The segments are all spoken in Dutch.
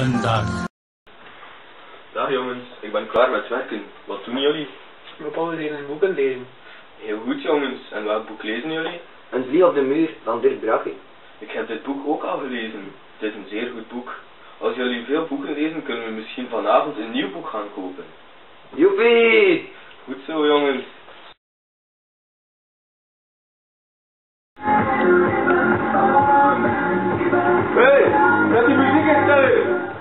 Goedendag. Dag jongens, ik ben klaar met werken. Wat doen jullie? We zijn een boek aan het lezen. Heel goed jongens, en welk boek lezen jullie? Een vlieg op de muur van Dirk Brakke. Ik heb dit boek ook al gelezen. Het is een zeer goed boek. Als jullie veel boeken lezen, kunnen we misschien vanavond een nieuw boek gaan kopen. Joepie! Goed zo jongens. Hey, zet die muziek in stellen!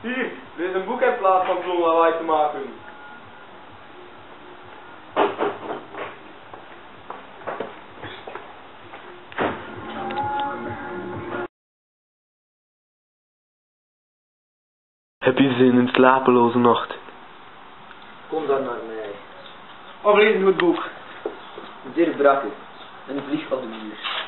Hier, lees een boek in plaats van zo'n lawaai te maken. Heb je zin in een slapeloze nacht? Kom dan naar mij. Of lees een goed boek. Dirk Brakke. Een vlieg op de muur.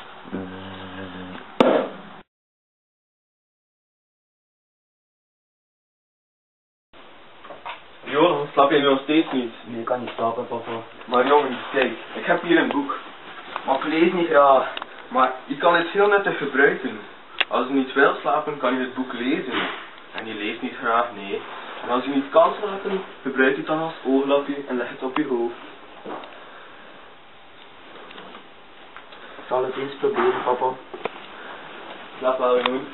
Johan, slaap je nu nog steeds niet? Nee, ik kan niet slapen, papa. Maar jongens, kijk, ik heb hier een boek. Maar ik lees niet graag. Maar je kan het heel nuttig gebruiken. Als je niet wil slapen, kan je het boek lezen. En je leest niet graag, nee. En als je niet kan slapen, gebruik het dan als ooglapje en leg het op je hoofd. Ik zal het eens proberen, papa. Slaap wel, jongen.